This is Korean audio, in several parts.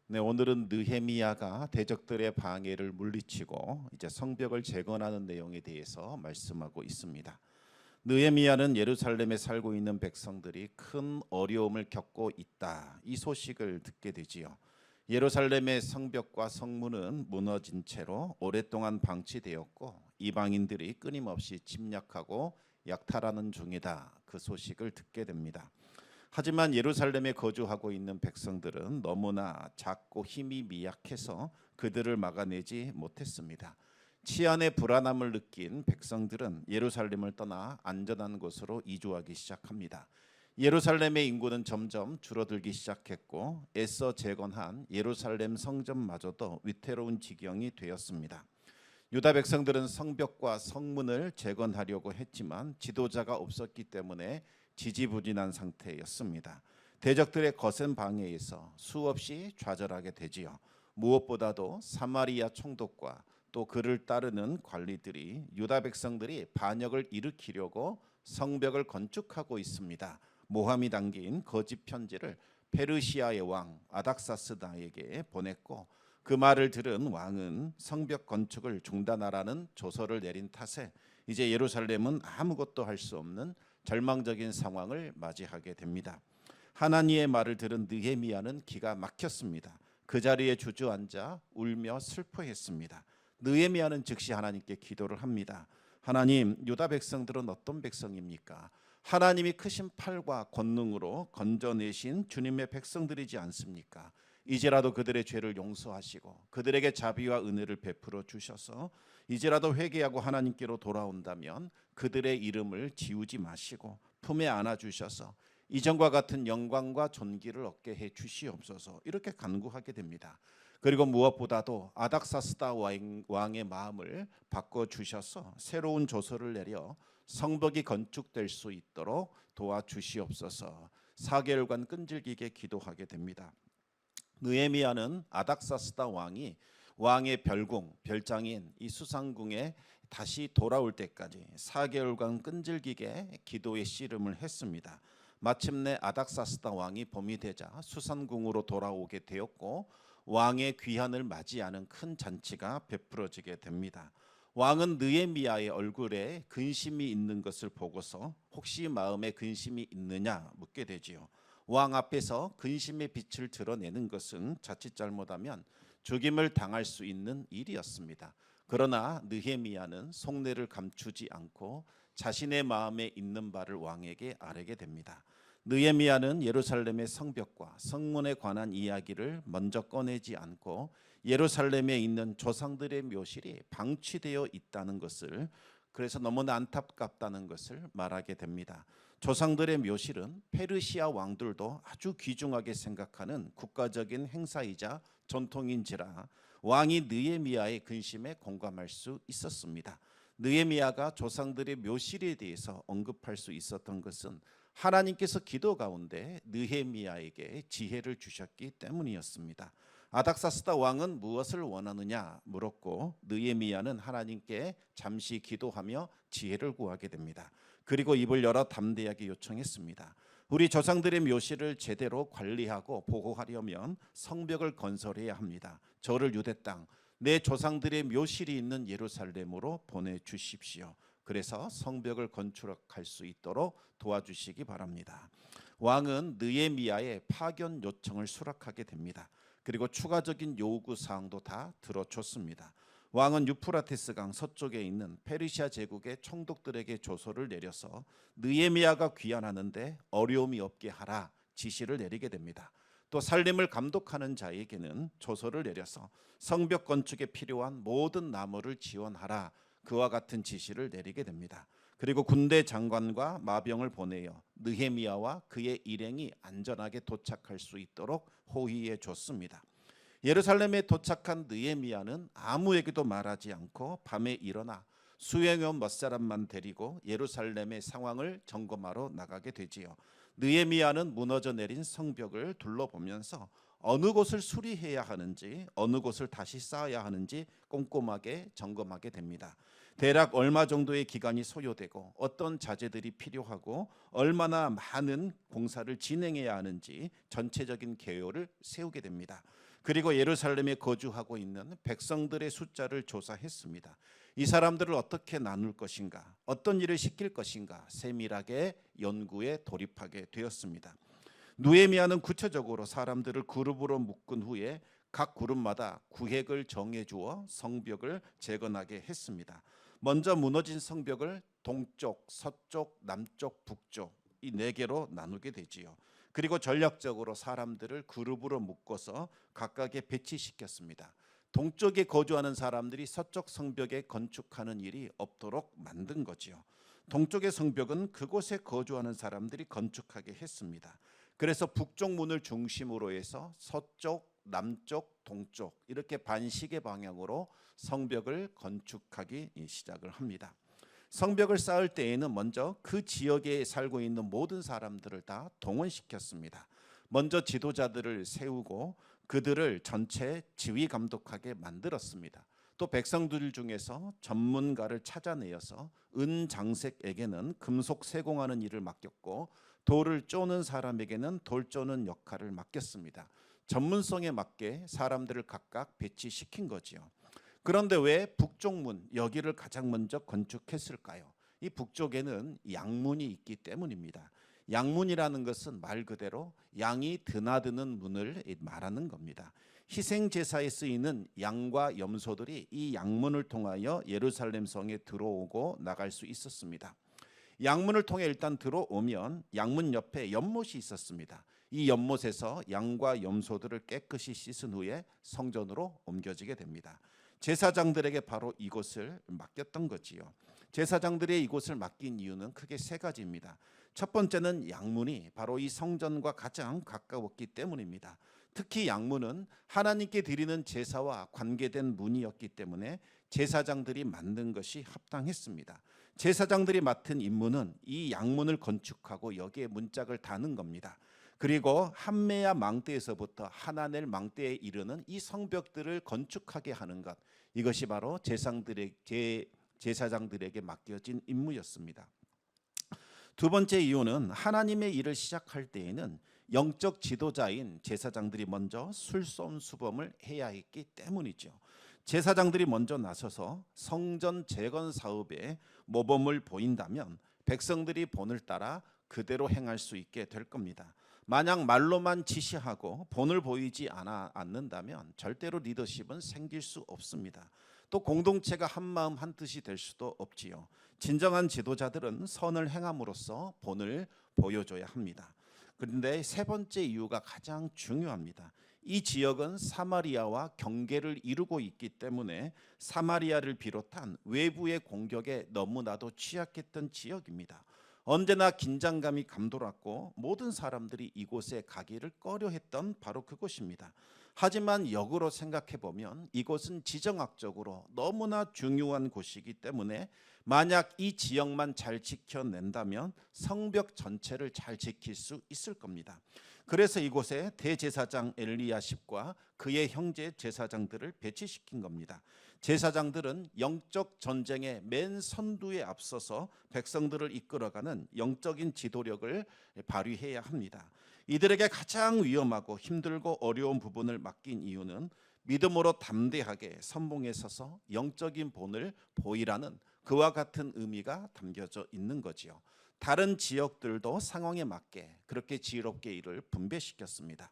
네, 오늘은 느헤미야가 대적들의 방해를 물리치고 이제 성벽을 재건하는 내용에 대해서 말씀하고 있습니다. 느헤미야는 예루살렘에 살고 있는 백성들이 큰 어려움을 겪고 있다, 이 소식을 듣게 되지요. 예루살렘의 성벽과 성문은 무너진 채로 오랫동안 방치되었고 이방인들이 끊임없이 침략하고 약탈하는 중이다, 그 소식을 듣게 됩니다. 하지만 예루살렘에 거주하고 있는 백성들은 너무나 작고 힘이 미약해서 그들을 막아내지 못했습니다. 치안의 불안함을 느낀 백성들은 예루살렘을 떠나 안전한 곳으로 이주하기 시작합니다. 예루살렘의 인구는 점점 줄어들기 시작했고 애써 재건한 예루살렘 성전마저도 위태로운 지경이 되었습니다. 유다 백성들은 성벽과 성문을 재건하려고 했지만 지도자가 없었기 때문에 지지부진한 상태였습니다. 대적들의 거센 방해에서 수없이 좌절하게 되지요. 무엇보다도 사마리아 총독과 또 그를 따르는 관리들이 유다 백성들이 반역을 일으키려고 성벽을 건축하고 있습니다. 모함이 담긴 거짓 편지를 페르시아의 왕 아닥사스다에게 보냈고 그 말을 들은 왕은 성벽 건축을 중단하라는 조서를 내린 탓에 이제 예루살렘은 아무것도 할 수 없는 절망적인 상황을 맞이하게 됩니다. 하나님의 말을 들은 느헤미야는 기가 막혔습니다. 그 자리에 주저앉아 울며 슬퍼했습니다. 느헤미야는 즉시 하나님께 기도를 합니다. 하나님, 유다 백성들은 어떤 백성입니까? 하나님이 크신 팔과 권능으로 건져내신 주님의 백성들이지 않습니까? 이제라도 그들의 죄를 용서하시고 그들에게 자비와 은혜를 베풀어 주셔서 이제라도 회개하고 하나님께로 돌아온다면 그들의 이름을 지우지 마시고 품에 안아 주셔서 이전과 같은 영광과 존귀를 얻게 해 주시옵소서, 이렇게 간구하게 됩니다. 그리고 무엇보다도 아닥사스다 왕의 마음을 바꿔 주셔서 새로운 조서를 내려 성벽이 건축될 수 있도록 도와주시옵소서, 4개월간 끈질기게 기도하게 됩니다. 느헤미야는 아닥사스다 왕이 왕의 별장인 이 수상궁에 다시 돌아올 때까지 4개월간 끈질기게 기도의 씨름을 했습니다. 마침내 아닥사스다 왕이 봄이 되자 수상궁으로 돌아오게 되었고 왕의 귀환을 맞이하는 큰 잔치가 베풀어지게 됩니다. 왕은 느헤미야의 얼굴에 근심이 있는 것을 보고서 혹시 마음에 근심이 있느냐 묻게 되지요. 왕 앞에서 근심의 빛을 드러내는 것은 자칫 잘못하면 죽임을 당할 수 있는 일이었습니다. 그러나 느헤미야는 속내를 감추지 않고 자신의 마음에 있는 바를 왕에게 아뢰게 됩니다. 느헤미야는 예루살렘의 성벽과 성문에 관한 이야기를 먼저 꺼내지 않고 예루살렘에 있는 조상들의 묘실이 방치되어 있다는 것을, 그래서 너무나 안타깝다는 것을 말하게 됩니다. 조상들의 묘실은 페르시아 왕들도 아주 귀중하게 생각하는 국가적인 행사이자 전통인지라 왕이 느헤미야의 근심에 공감할 수 있었습니다. 느헤미야가 조상들의 묘실에 대해서 언급할 수 있었던 것은 하나님께서 기도 가운데 느헤미야에게 지혜를 주셨기 때문이었습니다. 아닥사스다 왕은 무엇을 원하느냐 물었고 느헤미야는 하나님께 잠시 기도하며 지혜를 구하게 됩니다. 그리고 입을 열어 담대하게 요청했습니다. 우리 조상들의 묘실을 제대로 관리하고 보호하려면 성벽을 건설해야 합니다. 저를 유대 땅, 내 조상들의 묘실이 있는 예루살렘으로 보내주십시오. 그래서 성벽을 건축할 수 있도록 도와주시기 바랍니다. 왕은 느헤미야의 파견 요청을 수락하게 됩니다. 그리고 추가적인 요구 사항도 다 들어줬습니다. 왕은 유프라테스 강 서쪽에 있는 페르시아 제국의 총독들에게 조서를 내려서 느헤미야가 귀환하는데 어려움이 없게 하라 지시를 내리게 됩니다. 또 살림을 감독하는 자에게는 조서를 내려서 성벽 건축에 필요한 모든 나무를 지원하라, 그와 같은 지시를 내리게 됩니다. 그리고 군대 장관과 마병을 보내어 느헤미야와 그의 일행이 안전하게 도착할 수 있도록 호의해 줬습니다. 예루살렘에 도착한 느헤미야는 아무에게도 말하지 않고 밤에 일어나 수행원 몇 사람만 데리고 예루살렘의 상황을 점검하러 나가게 되지요. 느헤미야는 무너져 내린 성벽을 둘러보면서 어느 곳을 수리해야 하는지 어느 곳을 다시 쌓아야 하는지 꼼꼼하게 점검하게 됩니다. 대략 얼마 정도의 기간이 소요되고 어떤 자재들이 필요하고 얼마나 많은 공사를 진행해야 하는지 전체적인 계획을 세우게 됩니다. 그리고 예루살렘에 거주하고 있는 백성들의 숫자를 조사했습니다. 이 사람들을 어떻게 나눌 것인가, 어떤 일을 시킬 것인가 세밀하게 연구에 돌입하게 되었습니다. 느헤미야는 구체적으로 사람들을 그룹으로 묶은 후에 각 그룹마다 구획을 정해주어 성벽을 재건하게 했습니다. 먼저 무너진 성벽을 동쪽, 서쪽, 남쪽, 북쪽 이 네 개로 나누게 되지요. 그리고 전략적으로 사람들을 그룹으로 묶어서 각각에 배치시켰습니다. 동쪽에 거주하는 사람들이 서쪽 성벽에 건축하는 일이 없도록 만든 거지요. 동쪽의 성벽은 그곳에 거주하는 사람들이 건축하게 했습니다. 그래서 북쪽 문을 중심으로 해서 서쪽, 남쪽, 동쪽 이렇게 반시계 방향으로 성벽을 건축하기 시작을 합니다. 성벽을 쌓을 때에는 먼저 그 지역에 살고 있는 모든 사람들을 다 동원시켰습니다. 먼저 지도자들을 세우고 그들을 전체 지휘 감독하게 만들었습니다. 또 백성들 중에서 전문가를 찾아내어서 은장색에게는 금속 세공하는 일을 맡겼고 돌을 쪼는 사람에게는 돌 쪼는 역할을 맡겼습니다. 전문성에 맞게 사람들을 각각 배치시킨 거지요. 그런데 왜 북쪽 문 여기를 가장 먼저 건축했을까요? 이 북쪽에는 양문이 있기 때문입니다. 양문이라는 것은 말 그대로 양이 드나드는 문을 말하는 겁니다. 희생 제사에 쓰이는 양과 염소들이 이 양문을 통하여 예루살렘 성에 들어오고 나갈 수 있었습니다. 양문을 통해 일단 들어오면 양문 옆에 연못이 있었습니다. 이 연못에서 양과 염소들을 깨끗이 씻은 후에 성전으로 옮겨지게 됩니다. 제사장들에게 바로 이곳을 맡겼던 거지요. 제사장들이 이곳을 맡긴 이유는 크게 세 가지입니다. 첫 번째는 양문이 바로 이 성전과 가장 가까웠기 때문입니다. 특히 양문은 하나님께 드리는 제사와 관계된 문이었기 때문에 제사장들이 만든 것이 합당했습니다. 제사장들이 맡은 임무는 이 양문을 건축하고 여기에 문짝을 다는 겁니다. 그리고 한메야 망대에서부터 하나넬 망대에 이르는 이 성벽들을 건축하게 하는 것, 이것이 바로 제사장들에게 맡겨진 임무였습니다. 두 번째 이유는 하나님의 일을 시작할 때에는 영적 지도자인 제사장들이 먼저 솔선수범을 해야 했기 때문이죠. 제사장들이 먼저 나서서 성전 재건 사업에 모범을 보인다면 백성들이 본을 따라 그대로 행할 수 있게 될 겁니다. 만약 말로만 지시하고 본을 보이지 않는다면 절대로 리더십은 생길 수 없습니다. 또 공동체가 한마음 한뜻이 될 수도 없지요. 진정한 지도자들은 선을 행함으로써 본을 보여줘야 합니다. 그런데 세 번째 이유가 가장 중요합니다. 이 지역은 사마리아와 경계를 이루고 있기 때문에 사마리아를 비롯한 외부의 공격에 너무나도 취약했던 지역입니다. 언제나 긴장감이 감돌았고 모든 사람들이 이곳에 가기를 꺼려했던 바로 그곳입니다. 하지만 역으로 생각해 보면 이곳은 지정학적으로 너무나 중요한 곳이기 때문에 만약 이 지역만 잘 지켜낸다면 성벽 전체를 잘 지킬 수 있을 겁니다. 그래서 이곳에 대제사장 엘리야십과 그의 형제 제사장들을 배치시킨 겁니다. 제사장들은 영적 전쟁의 맨 선두에 앞서서 백성들을 이끌어가는 영적인 지도력을 발휘해야 합니다. 이들에게 가장 위험하고 힘들고 어려운 부분을 맡긴 이유는 믿음으로 담대하게 선봉에 서서 영적인 본을 보이라는 그와 같은 의미가 담겨져 있는 거지요. 다른 지역들도 상황에 맞게 그렇게 지혜롭게 이를 분배시켰습니다.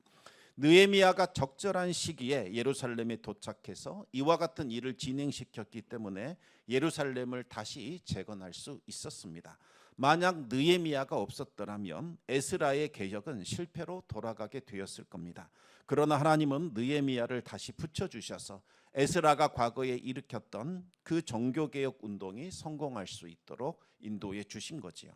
느헤미야가 적절한 시기에 예루살렘에 도착해서 이와 같은 일을 진행시켰기 때문에 예루살렘을 다시 재건할 수 있었습니다. 만약 느헤미야가 없었더라면 에스라의 개혁은 실패로 돌아가게 되었을 겁니다. 그러나 하나님은 느헤미야를 다시 붙여주셔서 에스라가 과거에 일으켰던 그 종교개혁 운동이 성공할 수 있도록 인도해 주신 거지요.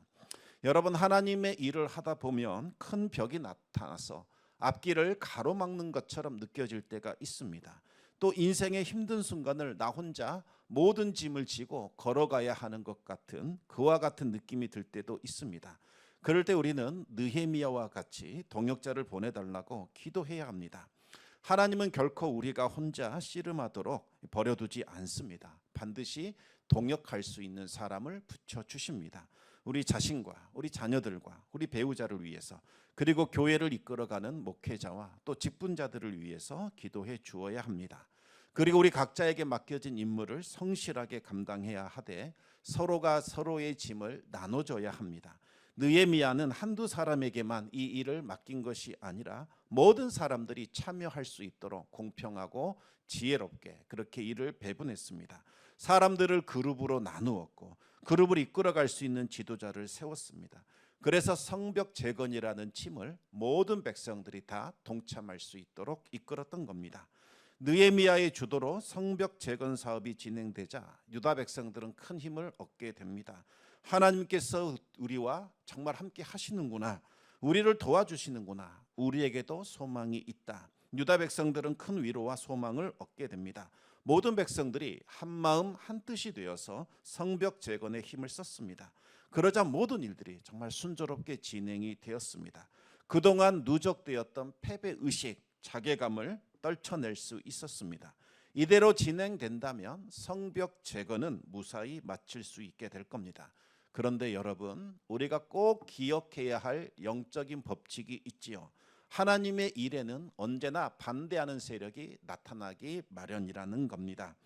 여러분, 하나님의 일을 하다 보면 큰 벽이 나타나서 앞길을 가로막는 것처럼 느껴질 때가 있습니다. 또 인생의 힘든 순간을 나 혼자 모든 짐을 지고 걸어가야 하는 것 같은 그와 같은 느낌이 들 때도 있습니다. 그럴 때 우리는 느헤미야와 같이 동역자를 보내달라고 기도해야 합니다. 하나님은 결코 우리가 혼자 씨름하도록 버려두지 않습니다. 반드시 동역할 수 있는 사람을 붙여주십니다. 우리 자신과 우리 자녀들과 우리 배우자를 위해서, 그리고 교회를 이끌어가는 목회자와 또 직분자들을 위해서 기도해 주어야 합니다. 그리고 우리 각자에게 맡겨진 임무를 성실하게 감당해야 하되 서로가 서로의 짐을 나눠줘야 합니다. 느헤미야는 한두 사람에게만 이 일을 맡긴 것이 아니라 모든 사람들이 참여할 수 있도록 공평하고 지혜롭게 그렇게 일을 배분했습니다. 사람들을 그룹으로 나누었고 그룹을 이끌어갈 수 있는 지도자를 세웠습니다. 그래서 성벽 재건이라는 짐을 모든 백성들이 다 동참할 수 있도록 이끌었던 겁니다. 느헤미야의 주도로 성벽 재건 사업이 진행되자 유다 백성들은 큰 힘을 얻게 됩니다. 하나님께서 우리와 정말 함께 하시는구나, 우리를 도와주시는구나, 우리에게도 소망이 있다. 유다 백성들은 큰 위로와 소망을 얻게 됩니다. 모든 백성들이 한 마음 한 뜻이 되어서 성벽 재건에 힘을 썼습니다. 그러자 모든 일들이 정말 순조롭게 진행이 되었습니다. 그동안 누적되었던 패배의식, 자괴감을 떨쳐낼 수 있었습니다. 이대로 진행된다면 성벽 재건은 무사히 마칠 수 있게 될 겁니다. 그런데 여러분, 우리가 꼭 기억해야 할 영적인 법칙이 있지요. 하나님의 일에는 언제나 반대하는 세력이 나타나기 마련이라는 겁니다.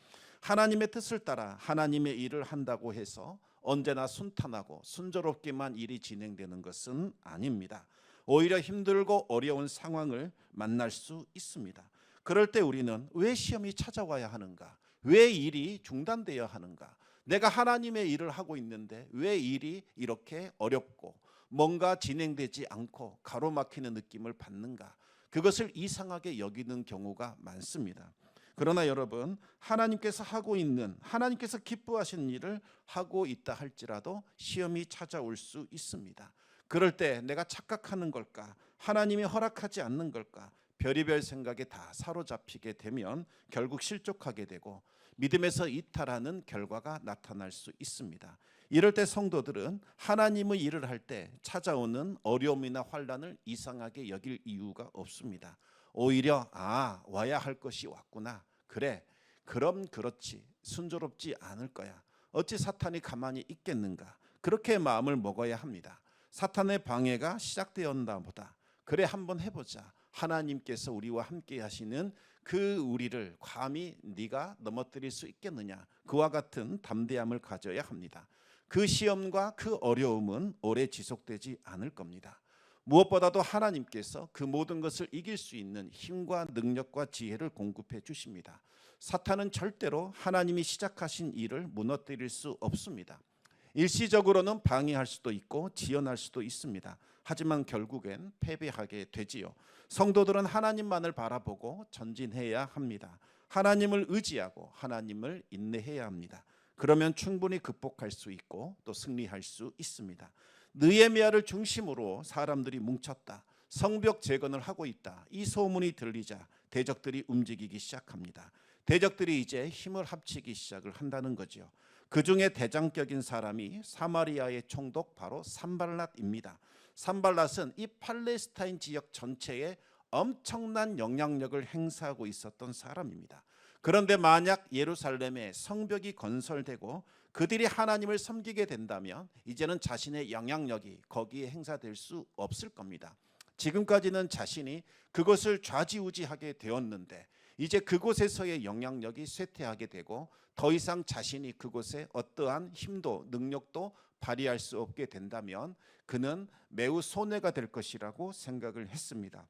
하나님의 뜻을 따라 하나님의 일을 한다고 해서 언제나 순탄하고 순조롭게만 일이 진행되는 것은 아닙니다. 오히려 힘들고 어려운 상황을 만날 수 있습니다. 그럴 때 우리는 왜 시험이 찾아와야 하는가? 왜 일이 중단되어야 하는가? 내가 하나님의 일을 하고 있는데 왜 일이 이렇게 어렵고 뭔가 진행되지 않고 가로막히는 느낌을 받는가? 그것을 이상하게 여기는 경우가 많습니다. 그러나 여러분, 하나님께서 하고 있는, 하나님께서 기뻐하시는 일을 하고 있다 할지라도 시험이 찾아올 수 있습니다. 그럴 때 내가 착각하는 걸까? 하나님이 허락하지 않는 걸까? 별의별 생각에 다 사로잡히게 되면 결국 실족하게 되고 믿음에서 이탈하는 결과가 나타날 수 있습니다. 이럴 때 성도들은 하나님의 일을 할 때 찾아오는 어려움이나 환난을 이상하게 여길 이유가 없습니다. 오히려 와야 할 것이 왔구나. 그래, 그럼 그렇지. 순조롭지 않을 거야. 어찌 사탄이 가만히 있겠는가. 그렇게 마음을 먹어야 합니다. 사탄의 방해가 시작되었나 보다. 그래, 한번 해보자. 하나님께서 우리와 함께 하시는 그 우리를 감히 네가 넘어뜨릴 수 있겠느냐. 그와 같은 담대함을 가져야 합니다. 그 시험과 그 어려움은 오래 지속되지 않을 겁니다. 무엇보다도 하나님께서 그 모든 것을 이길 수 있는 힘과 능력과 지혜를 공급해 주십니다. 사탄은 절대로 하나님이 시작하신 일을 무너뜨릴 수 없습니다. 일시적으로는 방해할 수도 있고 지연할 수도 있습니다. 하지만 결국엔 패배하게 되지요. 성도들은 하나님만을 바라보고 전진해야 합니다. 하나님을 의지하고 하나님을 인내해야 합니다. 그러면 충분히 극복할 수 있고 또 승리할 수 있습니다. 느헤미야를 중심으로 사람들이 뭉쳤다. 성벽 재건을 하고 있다. 이 소문이 들리자 대적들이 움직이기 시작합니다. 대적들이 이제 힘을 합치기 시작을 한다는 거죠. 그 중에 대장격인 사람이 사마리아의 총독 바로 산발랏입니다. 산발랏은 이 팔레스타인 지역 전체에 엄청난 영향력을 행사하고 있었던 사람입니다. 그런데 만약 예루살렘에 성벽이 건설되고 그들이 하나님을 섬기게 된다면 이제는 자신의 영향력이 거기에 행사될 수 없을 겁니다. 지금까지는 자신이 그것을 좌지우지하게 되었는데 이제 그곳에서의 영향력이 쇠퇴하게 되고 더 이상 자신이 그곳에 어떠한 힘도 능력도 발휘할 수 없게 된다면 그는 매우 손해가 될 것이라고 생각을 했습니다.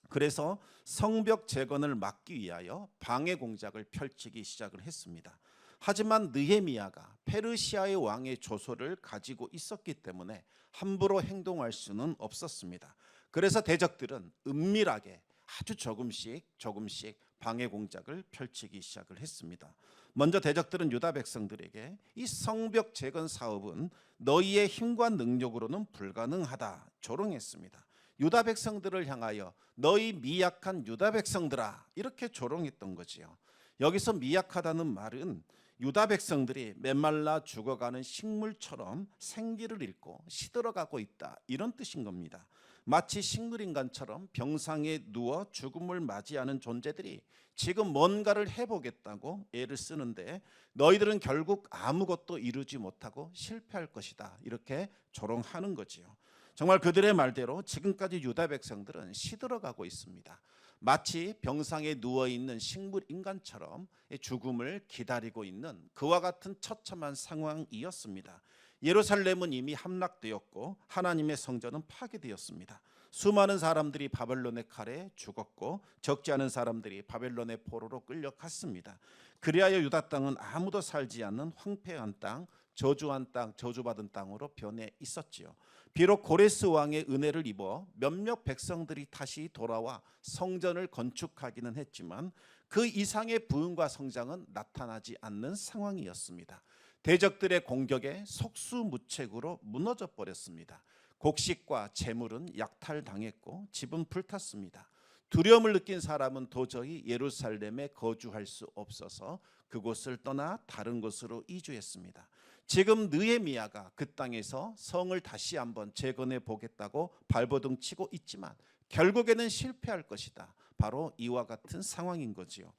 그래서 성벽 재건을 막기 위하여 방해 공작을 펼치기 시작을 했습니다. 하지만 느헤미야가 페르시아의 왕의 조서를 가지고 있었기 때문에 함부로 행동할 수는 없었습니다. 그래서 대적들은 은밀하게 아주 조금씩 방해 공작을 펼치기 시작을 했습니다. 먼저 대적들은 유다 백성들에게 이 성벽 재건 사업은 너희의 힘과 능력으로는 불가능하다 조롱했습니다. 유다 백성들을 향하여 너희 미약한 유다 백성들아 이렇게 조롱했던 거지요. 여기서 미약하다는 말은 유다 백성들이 메말라 죽어가는 식물처럼 생기를 잃고 시들어가고 있다, 이런 뜻인 겁니다. 마치 식물인간처럼 병상에 누워 죽음을 맞이하는 존재들이 지금 뭔가를 해보겠다고 애를 쓰는데 너희들은 결국 아무것도 이루지 못하고 실패할 것이다, 이렇게 조롱하는 거지요. 정말 그들의 말대로 지금까지 유다 백성들은 시들어가고 있습니다. 마치 병상에 누워있는 식물인간처럼 죽음을 기다리고 있는 그와 같은 처참한 상황이었습니다. 예루살렘은 이미 함락되었고 하나님의 성전은 파괴되었습니다. 수많은 사람들이 바벨론의 칼에 죽었고 적지 않은 사람들이 바벨론의 포로로 끌려갔습니다. 그리하여 유다 땅은 아무도 살지 않는 황폐한 땅, 저주한 땅, 저주받은 땅으로 변해 있었지요. 비록 고레스 왕의 은혜를 입어 몇몇 백성들이 다시 돌아와 성전을 건축하기는 했지만 그 이상의 부흥과 성장은 나타나지 않는 상황이었습니다. 대적들의 공격에 속수무책으로 무너져 버렸습니다. 곡식과 재물은 약탈당했고 집은 불탔습니다. 두려움을 느낀 사람은 도저히 예루살렘에 거주할 수 없어서 그곳을 떠나 다른 곳으로 이주했습니다. 지금 느헤미야가 그 땅에서 성을 다시 한번 재건해 보겠다고 발버둥 치고 있지만 결국에는 실패할 것이다, 바로 이와 같은 상황인 거지요.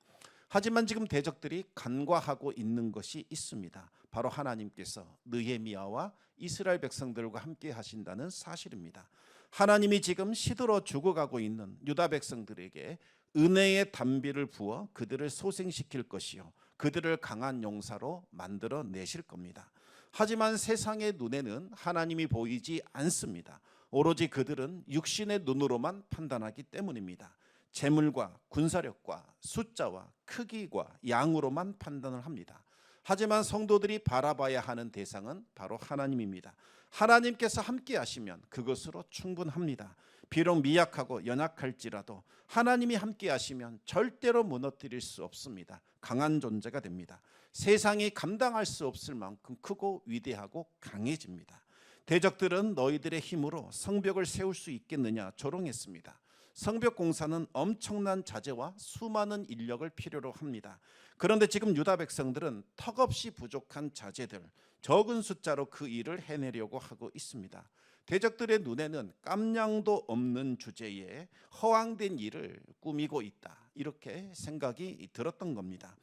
하지만 지금 대적들이 간과하고 있는 것이 있습니다. 바로 하나님께서 느헤미야와 이스라엘 백성들과 함께 하신다는 사실입니다. 하나님이 지금 시들어 죽어가고 있는 유다 백성들에게 은혜의 단비를 부어 그들을 소생시킬 것이요, 그들을 강한 용사로 만들어 내실 겁니다. 하지만 세상의 눈에는 하나님이 보이지 않습니다. 오로지 그들은 육신의 눈으로만 판단하기 때문입니다. 재물과 군사력과 숫자와 크기와 양으로만 판단을 합니다. 하지만 성도들이 바라봐야 하는 대상은 바로 하나님입니다. 하나님께서 함께 하시면 그것으로 충분합니다. 비록 미약하고 연약할지라도 하나님이 함께 하시면 절대로 무너뜨릴 수 없습니다. 강한 존재가 됩니다. 세상이 감당할 수 없을 만큼 크고 위대하고 강해집니다. 대적들은 너희들의 힘으로 성벽을 세울 수 있겠느냐 조롱했습니다. 성벽 공사는 엄청난 자재와 수많은 인력을 필요로 합니다. 그런데 지금 유다 백성들은 턱없이 부족한 자재들, 적은 숫자로 그 일을 해내려고 하고 있습니다. 대적들의 눈에는 깜냥도 없는 주제에 허황된 일을 꾸미고 있다, 이렇게 생각이 들었던 겁니다.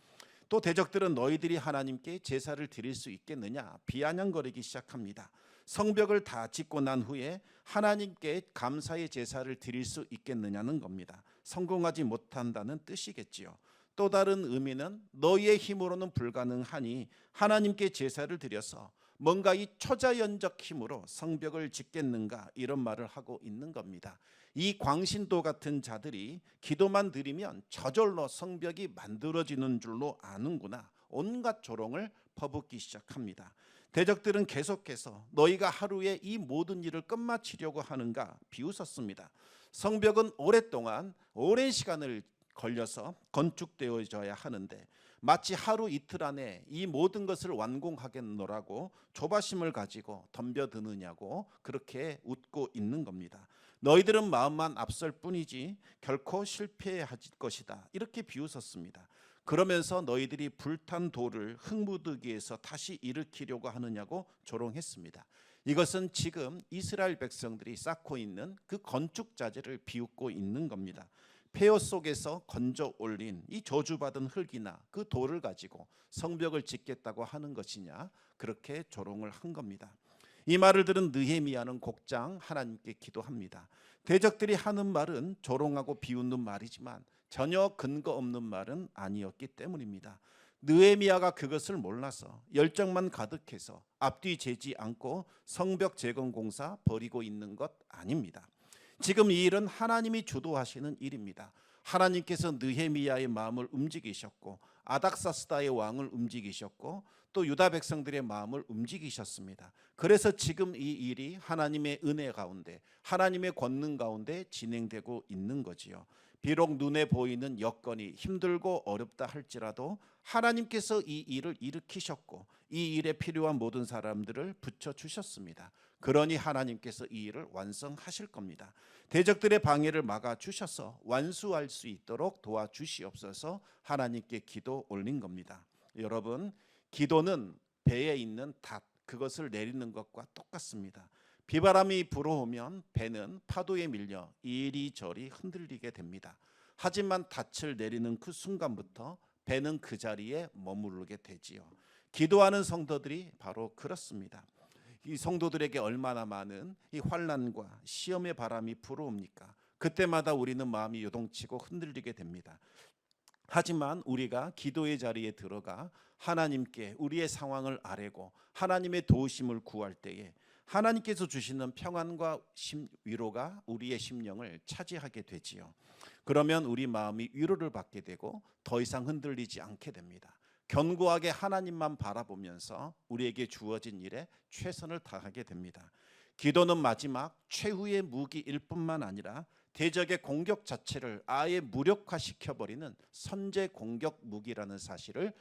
또 대적들은 너희들이 하나님께 제사를 드릴 수 있겠느냐 비아냥거리기 시작합니다. 성벽을 다 짓고 난 후에 하나님께 감사의 제사를 드릴 수 있겠느냐는 겁니다. 성공하지 못한다는 뜻이겠지요. 또 다른 의미는 너희의 힘으로는 불가능하니 하나님께 제사를 드려서 뭔가 이 초자연적 힘으로 성벽을 짓겠는가, 이런 말을 하고 있는 겁니다. 이 광신도 같은 자들이 기도만 드리면 저절로 성벽이 만들어지는 줄로 아는구나, 온갖 조롱을 퍼붓기 시작합니다. 대적들은 계속해서 너희가 하루에 이 모든 일을 끝마치려고 하는가 비웃었습니다. 성벽은 오랫동안 오랜 시간을 걸려서 건축되어져야 하는데 마치 하루 이틀 안에 이 모든 것을 완공하겠노라고 조바심을 가지고 덤벼드느냐고 그렇게 웃고 있는 겁니다. 너희들은 마음만 앞설 뿐이지 결코 실패할 것이다, 이렇게 비웃었습니다. 그러면서 너희들이 불탄 돌을 흙무더기에서 다시 일으키려고 하느냐고 조롱했습니다. 이것은 지금 이스라엘 백성들이 쌓고 있는 그 건축 자재를 비웃고 있는 겁니다. 폐허 속에서 건져 올린 이 저주받은 흙이나 그 돌을 가지고 성벽을 짓겠다고 하는 것이냐, 그렇게 조롱을 한 겁니다. 이 말을 들은 느헤미야는 곧장 하나님께 기도합니다. 대적들이 하는 말은 조롱하고 비웃는 말이지만 전혀 근거 없는 말은 아니었기 때문입니다. 느헤미야가 그것을 몰라서 열정만 가득해서 앞뒤 재지 않고 성벽 재건 공사 벌이고 있는 것 아닙니다. 지금 이 일은 하나님이 주도하시는 일입니다. 하나님께서 느헤미야의 마음을 움직이셨고 아닥사스다의 왕을 움직이셨고 또 유다 백성들의 마음을 움직이셨습니다. 그래서 지금 이 일이 하나님의 은혜 가운데, 하나님의 권능 가운데 진행되고 있는 거지요. 비록 눈에 보이는 여건이 힘들고 어렵다 할지라도 하나님께서 이 일을 일으키셨고 이 일에 필요한 모든 사람들을 붙여주셨습니다. 그러니 하나님께서 이 일을 완성하실 겁니다. 대적들의 방해를 막아주셔서 완수할 수 있도록 도와주시옵소서 하나님께 기도 올린 겁니다. 여러분, 기도는 배에 있는 닷, 그것을 내리는 것과 똑같습니다. 비바람이 불어오면 배는 파도에 밀려 이리저리 흔들리게 됩니다. 하지만 닻을 내리는 그 순간부터 배는 그 자리에 머무르게 되지요. 기도하는 성도들이 바로 그렇습니다. 이 성도들에게 얼마나 많은 이 환난과 시험의 바람이 불어옵니까? 그때마다 우리는 마음이 요동치고 흔들리게 됩니다. 하지만 우리가 기도의 자리에 들어가 하나님께 우리의 상황을 아뢰고 하나님의 도우심을 구할 때에 하나님께서 주시는 평안과 위로가 우리의 심령을 차지하게 되지요. 그러면 우리 마음이 위로를 받게 되고 더 이상 흔들리지 않게 됩니다. 견고하게 하나님만 바라보면서 우리에게 주어진 일에 최선을 다하게 됩니다. 기도는 마지막 최후의 무기일 뿐만 아니라 대적의 공격 자체를 아예 무력화시켜버리는 선제 공격 무기라는 사실을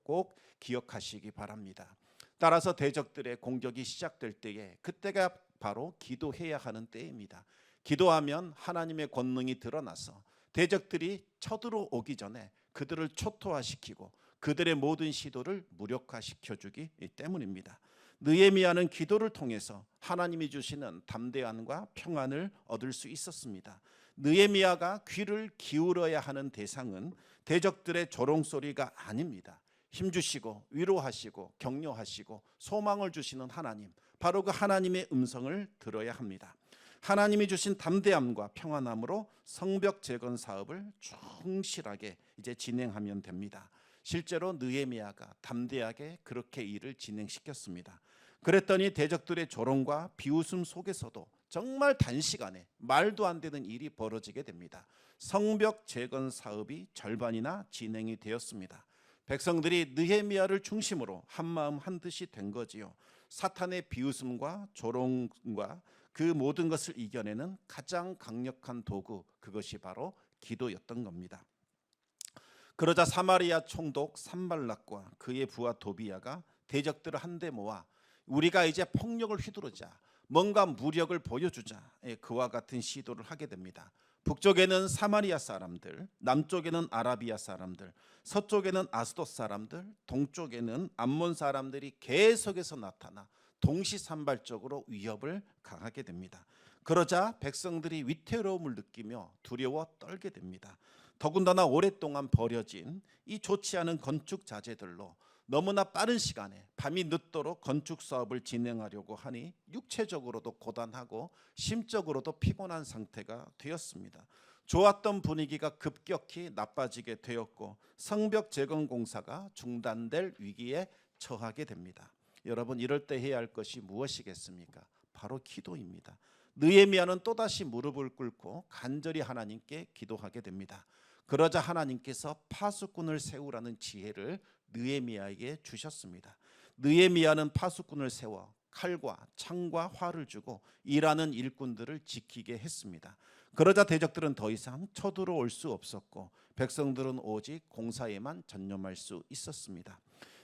꼭 기억하시기 바랍니다. 따라서 대적들의 공격이 시작될 때에 그때가 바로 기도해야 하는 때입니다. 기도하면 하나님의 권능이 드러나서 대적들이 쳐들어오기 전에 그들을 초토화시키고 그들의 모든 시도를 무력화시켜주기 때문입니다. 느헤미야는 기도를 통해서 하나님이 주시는 담대함과 평안을 얻을 수 있었습니다. 느헤미야가 귀를 기울여야 하는 대상은 대적들의 조롱소리가 아닙니다. 힘주시고 위로하시고 격려하시고 소망을 주시는 하나님, 바로 그 하나님의 음성을 들어야 합니다. 하나님이 주신 담대함과 평안함으로 성벽 재건 사업을 충실하게 이제 진행하면 됩니다. 실제로 느헤미야가 담대하게 그렇게 일을 진행시켰습니다. 그랬더니 대적들의 조롱과 비웃음 속에서도 정말 단시간에 말도 안 되는 일이 벌어지게 됩니다. 성벽 재건 사업이 절반이나 진행이 되었습니다. 백성들이 느헤미야를 중심으로 한마음 한뜻이 된 거지요. 사탄의 비웃음과 조롱과 그 모든 것을 이겨내는 가장 강력한 도구, 그것이 바로 기도였던 겁니다. 그러자 사마리아 총독 산발락과 그의 부하 도비야가 대적들을 한데 모아 우리가 이제 폭력을 휘두르자, 뭔가 무력을 보여주자, 그와 같은 시도를 하게 됩니다. 북쪽에는 사마리아 사람들, 남쪽에는 아라비아 사람들, 서쪽에는 아스돗 사람들, 동쪽에는 암몬 사람들이 계속해서 나타나 동시산발적으로 위협을 가하게 됩니다. 그러자 백성들이 위태로움을 느끼며 두려워 떨게 됩니다. 더군다나 오랫동안 버려진 이 좋지 않은 건축 자재들로 너무나 빠른 시간에 밤이 늦도록 건축 사업을 진행하려고 하니 육체적으로도 고단하고 심적으로도 피곤한 상태가 되었습니다. 좋았던 분위기가 급격히 나빠지게 되었고 성벽 재건 공사가 중단될 위기에 처하게 됩니다. 여러분, 이럴 때 해야 할 것이 무엇이겠습니까? 바로 기도입니다. 느헤미야는 또다시 무릎을 꿇고 간절히 하나님께 기도하게 됩니다. 그러자 하나님께서 파수꾼을 세우라는 지혜를 느헤미야에게 주셨습니다. 느헤미야는 파수꾼을 세워 칼과 창과 활을 주고 일하는 일꾼들을 지키게 했습니다. 그러자 대적들은 더 이상 쳐들어올 수 없었고 백성들은 오직 공사에만 전념할 수 있었습니다.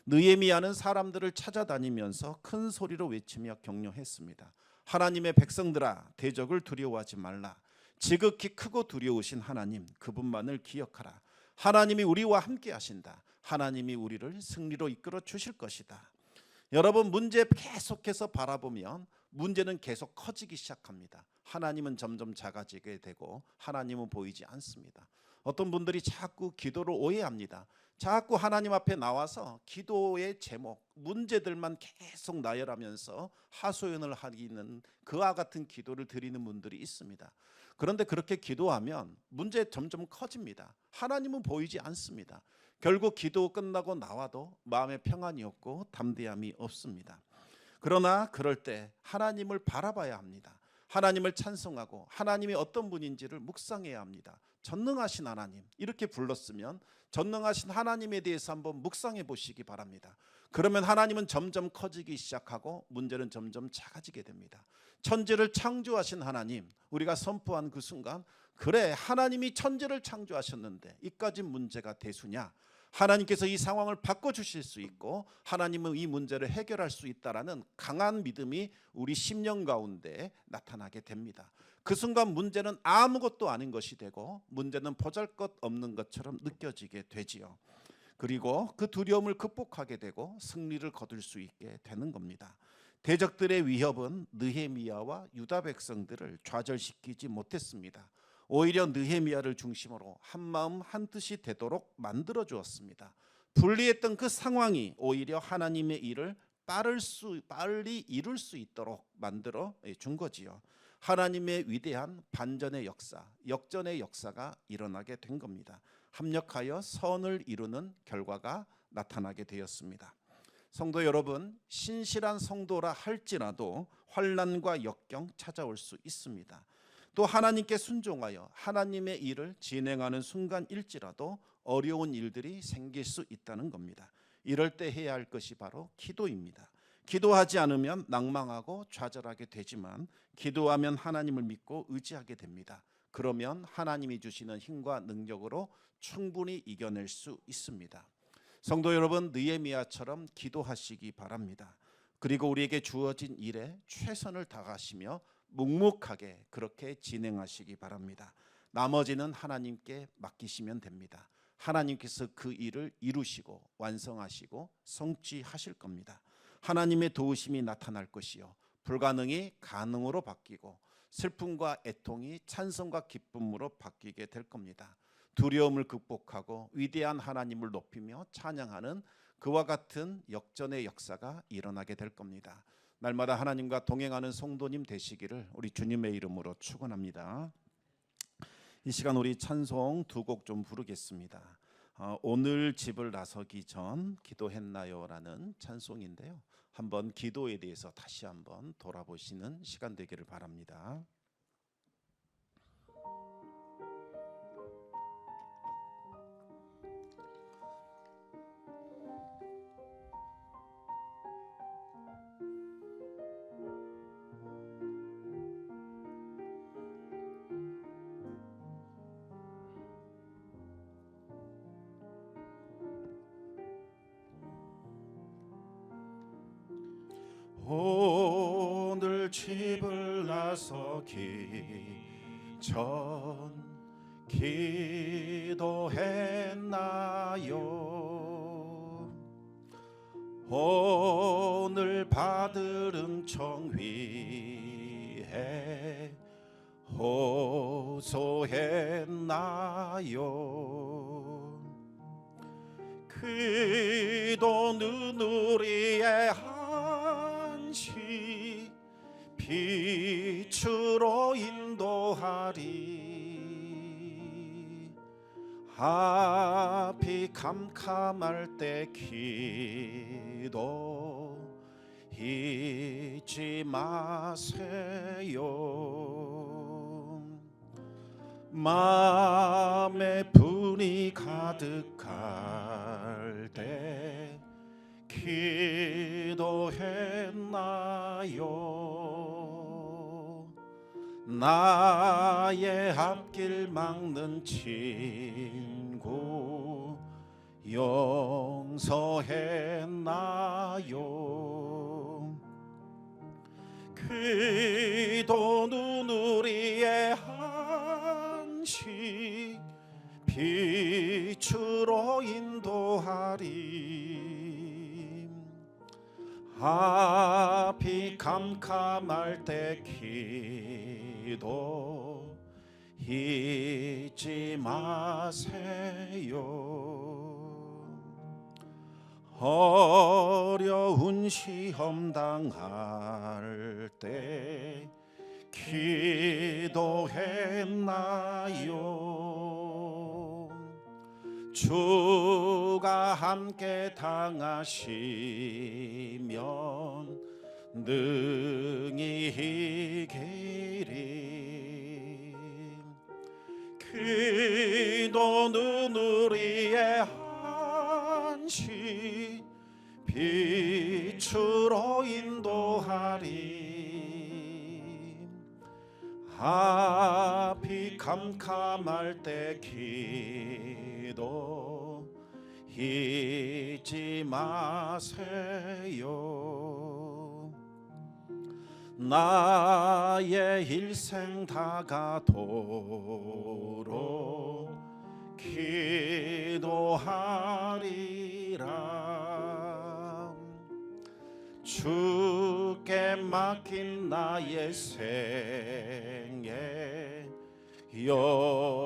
느헤미야는 사람들을 찾아다니면서 큰 소리로 외치며 격려했습니다. 하나님의 백성들아, 대적을 두려워하지 말라. 지극히 크고 두려우신 하나님, 그분만을 기억하라. 하나님이 우리와 함께 하신다. 하나님이 우리를 승리로 이끌어 주실 것이다. 여러분, 문제 계속해서 바라보면 문제는 계속 커지기 시작합니다. 하나님은 점점 작아지게 되고 하나님은 보이지 않습니다. 어떤 분들이 자꾸 기도를 오해합니다. 자꾸 하나님 앞에 나와서 기도의 제목, 문제들만 계속 나열하면서 하소연을 하기는 그와 같은 기도를 드리는 분들이 있습니다. 그런데 그렇게 기도하면 문제 점점 커집니다. 하나님은 보이지 않습니다. 결국 기도 끝나고 나와도 마음에 평안이 없고 담대함이 없습니다. 그러나 그럴 때 하나님을 바라봐야 합니다. 하나님을 찬송하고 하나님이 어떤 분인지를 묵상해야 합니다. 전능하신 하나님, 이렇게 불렀으면 전능하신 하나님에 대해서 한번 묵상해 보시기 바랍니다. 그러면 하나님은 점점 커지기 시작하고 문제는 점점 작아지게 됩니다. 천지를 창조하신 하나님, 우리가 선포한 그 순간, 그래, 하나님이 천지를 창조하셨는데 이까지 문제가 대수냐? 하나님께서 이 상황을 바꿔주실 수 있고 하나님은 이 문제를 해결할 수 있다라는 강한 믿음이 우리 심령 가운데 나타나게 됩니다. 그 순간 문제는 아무것도 아닌 것이 되고 문제는 보잘것없는 것처럼 느껴지게 되지요. 그리고 그 두려움을 극복하게 되고 승리를 거둘 수 있게 되는 겁니다. 대적들의 위협은 느헤미야와 유다 백성들을 좌절시키지 못했습니다. 오히려 느헤미야를 중심으로 한마음 한뜻이 되도록 만들어 주었습니다. 불리했던 그 상황이 오히려 하나님의 일을 빨리 이룰 수 있도록 만들어 준 거지요. 하나님의 위대한 반전의 역사, 역전의 역사가 일어나게 된 겁니다. 합력하여 선을 이루는 결과가 나타나게 되었습니다. 성도 여러분, 신실한 성도라 할지라도 환난과 역경 찾아올 수 있습니다. 또 하나님께 순종하여 하나님의 일을 진행하는 순간일지라도 어려운 일들이 생길 수 있다는 겁니다. 이럴 때 해야 할 것이 바로 기도입니다. 기도하지 않으면 낭망하고 좌절하게 되지만 기도하면 하나님을 믿고 의지하게 됩니다. 그러면 하나님이 주시는 힘과 능력으로 충분히 이겨낼 수 있습니다. 성도 여러분, 느헤미야처럼 기도하시기 바랍니다. 그리고 우리에게 주어진 일에 최선을 다하시며 묵묵하게 그렇게 진행하시기 바랍니다. 나머지는 하나님께 맡기시면 됩니다. 하나님께서 그 일을 이루시고 완성하시고 성취하실 겁니다. 하나님의 도우심이 나타날 것이요, 불가능이 가능으로 바뀌고 슬픔과 애통이 찬송과 기쁨으로 바뀌게 될 겁니다. 두려움을 극복하고 위대한 하나님을 높이며 찬양하는 그와 같은 역전의 역사가 일어나게 될 겁니다. 날마다 하나님과 동행하는 성도님 되시기를 우리 주님의 이름으로 축원합니다. 이 시간 우리 찬송 두 곡 좀 부르겠습니다. 오늘 집을 나서기 전 기도했나요라는 찬송인데요. 한번 기도에 대해서 다시 한번 돌아보시는 시간 되기를 바랍니다. 오늘 집을 나서기 전 기도했나요? 오늘 받을 은총 위에 호소했나요? 기도는 우리의 한시 빛으로 인도하리. 앞이 캄캄할 때 기도 잊지 마세요. 마음에 분이 가득할 때 기도했나요? 나의 앞길 막는 친구 용서했나요? 기도는 우리의 한식 빛으로 인도하리. 앞이 캄캄할 때 기도 잊지 마세요. 어려운 시험 당할 때 기도했나요? 주가 함께 당하시면 능히 이기리. 기도는 우리의 한시 빛으로 인도하리. 앞이 캄캄할 때 기도 잊지 마세요. 나의 일생 다가도록 기도하리라. 주께 맡긴 나의 생애 영원하리라.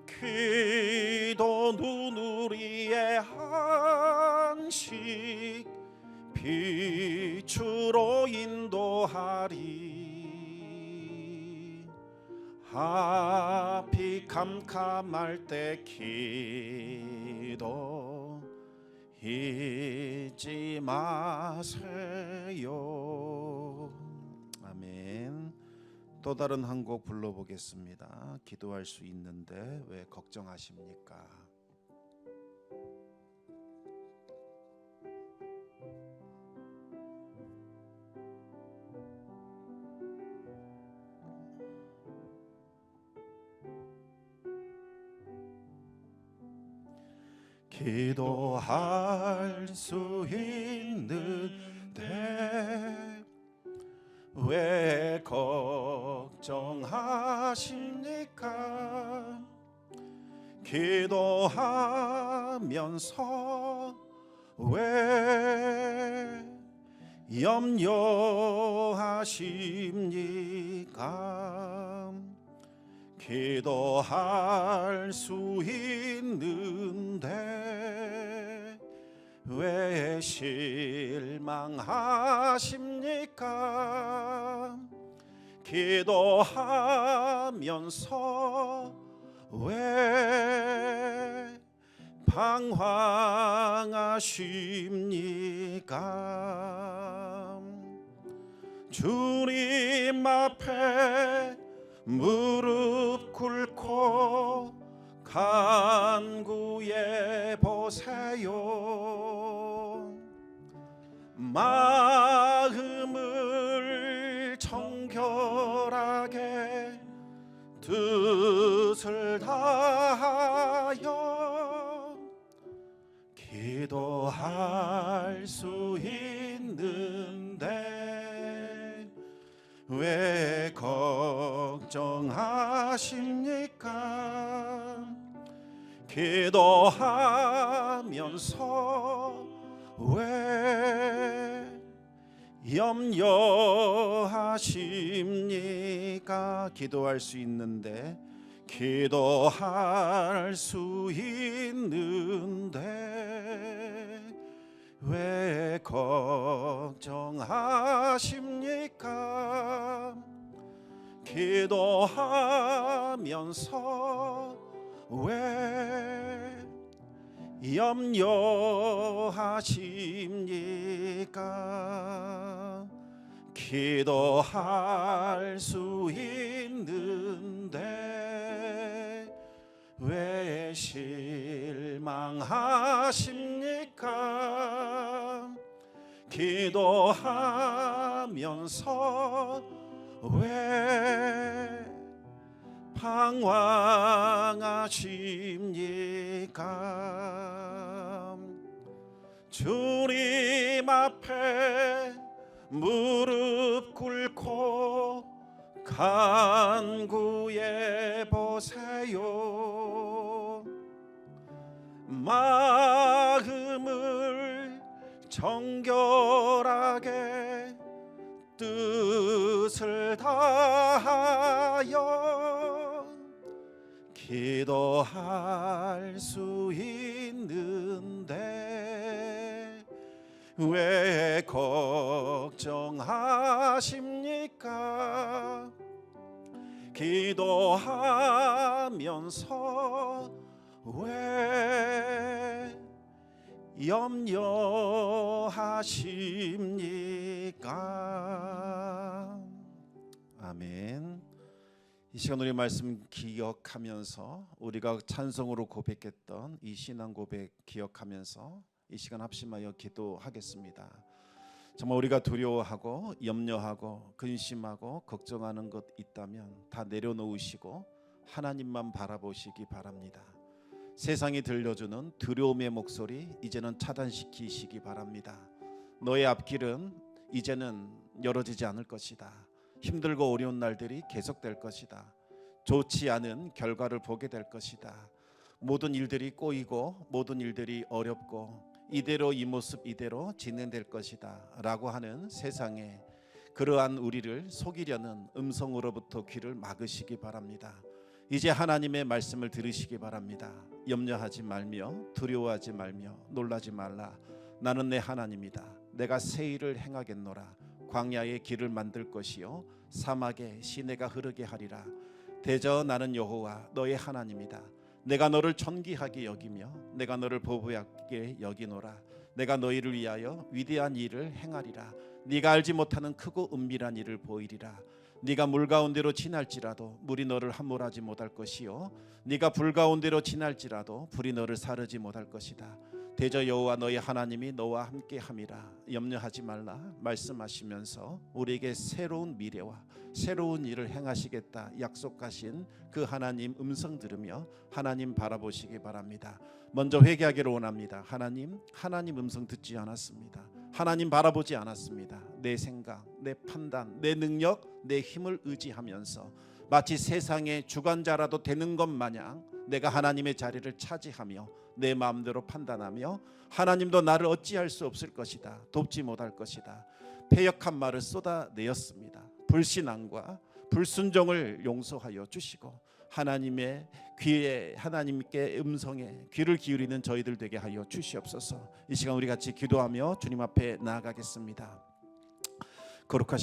기도 누누리의 한식 빛으로 인도하리. 앞이 캄캄할 때 기도 잊지 마세요. 아멘. 또 다른 한 곡 불러보겠습니다. 기도할 수 있는데 왜 걱정하십니까? 기도할 수 있는데 왜 걱정하십니까? 기도하면서 왜 염려하십니까? 기도할 수 있는데 왜 실망하십니까? 기도하면서 왜 방황하십니까? 주님 앞에 무릎 꿇고 간구해 보세요. 마음을 정결하게 뜻을 다하여 기도할 수 있는데 왜 걱정하십니까? 기도하면서 왜 염려하십니까? 기도할 수 있는데 기도할 수 있는데 왜 걱정하십니까? 기도하면서 왜 염려하십니까? 기도할 수 있는데 왜 실망하십니까? 기도하면서 왜 방황하십니까? 주님 앞에 무릎 꿇고 간구해 보세요. 마음을 정결하게 뜻을 다하여 기도할 수 있는데 왜 걱정하십니까? 기도하면서 왜 염려하십니까? 아멘. 이 시간 우리 말씀 기억하면서 우리가 찬송으로 고백했던 이 신앙 고백 기억하면서 이 시간 합심하여 기도하겠습니다. 정말 우리가 두려워하고 염려하고 근심하고 걱정하는 것 있다면 다 내려놓으시고 하나님만 바라보시기 바랍니다. 세상이 들려주는 두려움의 목소리 이제는 차단시키시기 바랍니다. 너의 앞길은 이제는 열어지지 않을 것이다. 힘들고 어려운 날들이 계속될 것이다. 좋지 않은 결과를 보게 될 것이다. 모든 일들이 꼬이고 모든 일들이 어렵고 이대로 이 모습 이대로 진행될 것이다 라고 하는 세상에 그러한 우리를 속이려는 음성으로부터 귀를 막으시기 바랍니다. 이제 하나님의 말씀을 들으시기 바랍니다. 염려하지 말며 두려워하지 말며 놀라지 말라. 나는 내 하나님이다. 내가 새 일을 행하겠노라. 광야에 길을 만들 것이요 사막에 시내가 흐르게 하리라. 대저 나는 여호와 너의 하나님이다. 내가 너를 존귀하게 여기며 내가 너를 보배하게 여기노라. 내가 너희를 위하여 위대한 일을 행하리라. 네가 알지 못하는 크고 은밀한 일을 보이리라. 네가 물 가운데로 지날지라도 물이 너를 함몰하지 못할 것이요 네가 불 가운데로 지날지라도 불이 너를 사르지 못할 것이다. 대저 여호와 너희 하나님이 너와 함께함이라. 염려하지 말라 말씀하시면서 우리에게 새로운 미래와 새로운 일을 행하시겠다 약속하신 그 하나님 음성 들으며 하나님 바라보시기 바랍니다. 먼저 회개하기를 원합니다. 하나님 음성 듣지 않았습니다. 하나님 바라보지 않았습니다. 내 생각, 내 판단, 내 능력, 내 힘을 의지하면서 마치 세상의 주관자라도 되는 것 마냥 내가 하나님의 자리를 차지하며 내 마음대로 판단하며 하나님도 나를 어찌할 수 없을 것이다, 돕지 못할 것이다, 패역한 말을 쏟아내었습니다. 불신앙과 불순종을 용서하여 주시고 하나님의 귀에 하나님께 음성에 귀를 기울이는 저희들 되게 하여 주시옵소서. 이 시간 우리 같이 기도하며 주님 앞에 나아가겠습니다. 거룩하신